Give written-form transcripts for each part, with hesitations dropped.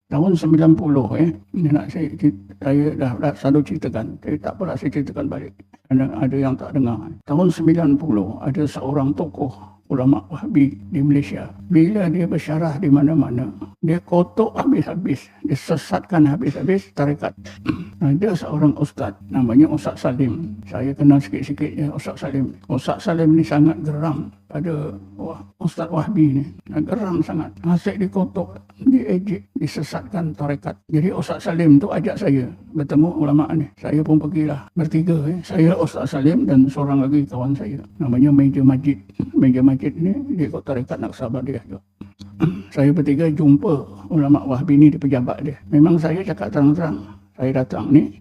tahun 90 ini nak saya dah selalu ceritakan, tapi tak apalah saya ceritakan balik. Ada yang tak dengar. Tahun 90 ada seorang tokoh ulama Wahhabi di Malaysia. Bila dia bersyarah di mana-mana, dia kotok habis-habis, dia sesatkan habis-habis tarekat. Ada seorang ustaz namanya Ustaz Salim. Saya kenal sikit-sikit ya Ustaz Salim. Ustaz Salim ni sangat geram pada Ustaz Wahhabi ni. Geram sangat. Asyik dikotok, diejek, disesatkan tarekat. Jadi Ustaz Salim tu ajak saya bertemu ulama ni. Saya pun pergilah bertiga. Saya, Ustaz Salim dan seorang lagi kawan saya namanya Meja Majid. Meja Majid ni dia ikut tarekat Naqsabandiyah juga. Saya bertiga jumpa ulama Wahhabi ni di pejabat dia. Memang saya cakap terang-terang, saya datang ni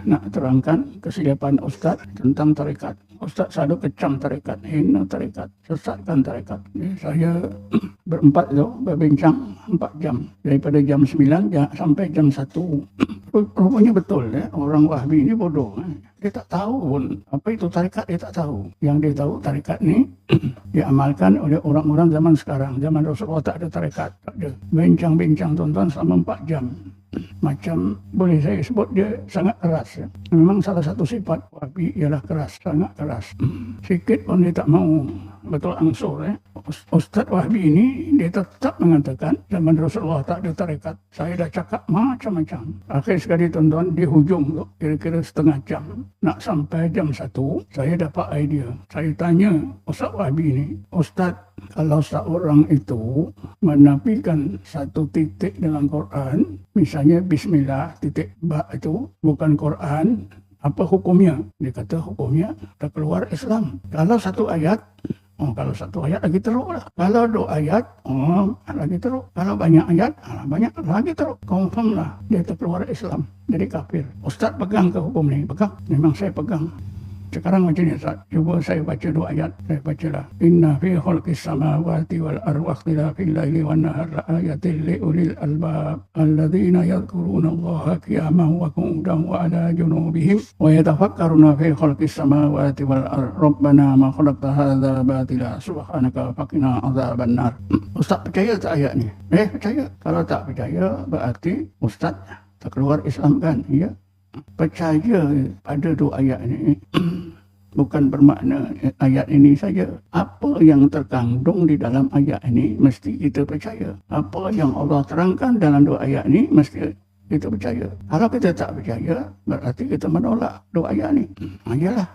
nak terangkan kesilapan Ustaz tentang tarekat. Ustaz selalu kecam tarekat, hina tarekat, sesatkan tarekat. Saya berempat tu berbincang 4 jam. Daripada jam 9 sampai jam 1. Rupanya betul orang Wahhabi ni bodoh. Dia tak tahu pun apa itu tarekat, dia tak tahu. Yang dia tahu tarekat ni diamalkan oleh orang-orang zaman sekarang. Zaman Rasulullah tak ada tarekat, tak ada. Bincang-bincang tuan-tuan selama 4 jam. Macam boleh saya sebut dia sangat keras. Memang salah satu sifat Wahhabi ialah keras, sangat keras. Sikit pun dia tak mau betul angsur. Ustaz Wahhabi ini dia tetap mengatakan zaman Rasulullah tak ada tarekat. Saya dah cakap macam-macam. Akhir sekali tuan-tuan di hujung tu kira-kira setengah jam nak sampai jam 1, saya dapat idea. Saya tanya Ustaz Wahhabi ini, Ustaz, kalau seorang itu menafikan satu titik dalam Quran, misalnya Bismillah titik ba itu bukan Quran, apa hukumnya? Dia kata hukumnya tak keluar Islam. Kalau satu ayat, kalau satu ayat lagi teruk lah. Kalau 2 ayat, lagi teruk. Kalau banyak ayat, banyak lagi teruk. Confirm lah dia terkeluar Islam, jadi kafir. Ustaz pegang ke hukum ni? Pegang. Memang saya pegang. Sekarang macam ni Ustaz, cuba saya baca 2 ayat. Saya bacalah. Inna fi khalqis samawati wal ardi wa ikhtilafil laili wan nahari laayatin liulil albab alladzina yadhkuruna Allaha qiyaman wa qu'udan wa 'ala junubihim wa yatafakkaruna fi khalqis samawati wal ardi rabbana ma khalaqta hadza batila subhanaka faqina adzabannar. Ustaz percaya tak ayat ni? Percaya. Kalau tak percaya berarti Ustaz tak keluar Islam kan? Ya. Percaya pada 2 ayat ini bukan bermakna ayat ini saja. Apa yang terkandung di dalam ayat ini mesti kita percaya. Apa yang Allah terangkan dalam 2 ayat ini mesti kita percaya. Kalau kita tak percaya, berarti kita menolak 2 ayat ini. Iyalah.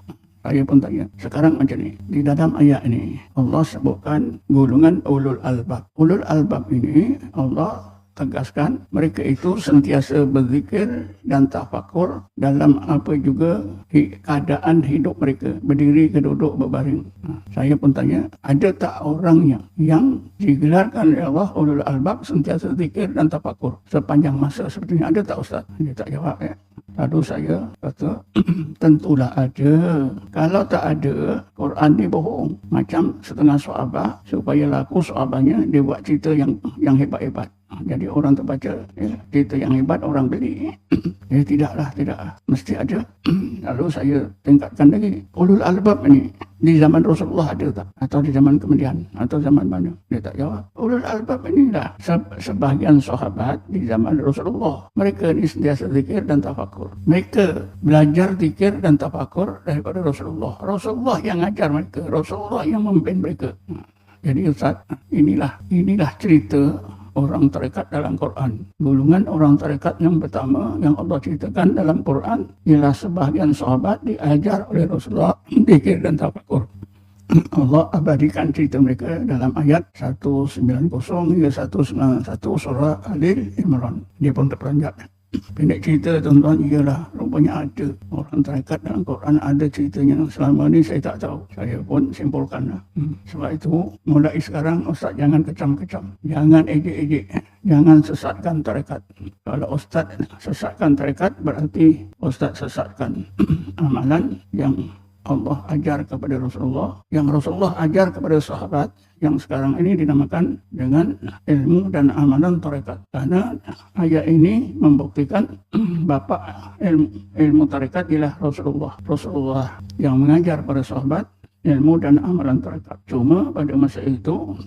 Saya pun tanya. Sekarang macam ni. Di dalam ayat ini Allah sebutkan golongan ulul albab. Ulul albab ini Allah tegaskan mereka itu sentiasa berzikir dan tafakur dalam apa juga keadaan hidup mereka, berdiri ke duduk berbaring. Saya pun tanya, ada tak orangnya yang digelarkan oleh Allah ulul albab sentiasa zikir dan tafakur sepanjang masa seperti ini? Ada tak Ustaz? Dia tak jawab Lalu saya kata, tentulah ada. Kalau tak ada, Quran ni bohong. Macam setengah sahabat, supaya laku sahabatnya, dia buat cerita yang hebat-hebat. Jadi orang terbaca cerita yang hebat, orang beli. Tidaklah. Mesti ada. Lalu saya tingkatkan lagi. Ulul albab ni di zaman Rasulullah ada tak? Atau di zaman kemudian? Atau zaman mana? Dia tak jawab. Ulul albab ini dah sebahagian sahabat di zaman Rasulullah. Mereka ni sentiasa zikir dan tafakur. Mereka belajar zikir dan tafakur daripada Rasulullah. Rasulullah yang ajar mereka. Rasulullah yang memimpin mereka. Jadi Ustaz, inilah cerita orang tarekat dalam Quran. Golongan orang tarekat yang pertama yang Allah ceritakan dalam Quran ialah sebahagian sahabat diajar oleh Rasulullah zikir dan tafakur. Allah abadikan cerita mereka dalam ayat 190 hingga 191 surah Al-Imran. Dia pun terperanjat. Pendek cerita tuan-tuan, ialah rupanya ada orang tarekat dalam Quran, ada ceritanya. Selama ni saya tak tahu. Saya pun simpulkan. Sebab itu mulai sekarang Ustaz jangan kecam-kecam, jangan ejek-ejek, jangan sesatkan tarekat. Kalau Ustaz sesatkan tarekat, berarti Ustaz sesatkan amalan yang Allah ajar kepada Rasulullah, yang Rasulullah ajar kepada sahabat, yang sekarang ini dinamakan dengan ilmu dan amalan tarekat. Karena ayat ini membuktikan bapa ilmu tarekat ialah Rasulullah. Rasulullah yang mengajar para sahabat ilmu dan amalan tarekat. Cuma pada masa itu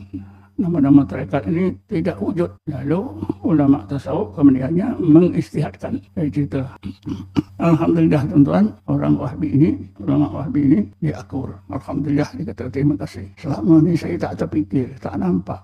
nama-nama tarekat ini tidak wujud. Lalu ulama tasawuf kemudiannya mengistihadkan cerita. Alhamdulillah tuan-tuan, orang Wahhabi ini, ulama Wahhabi ini diakur. Alhamdulillah, dikata terima kasih. Selama ini saya tak terfikir, tak nampak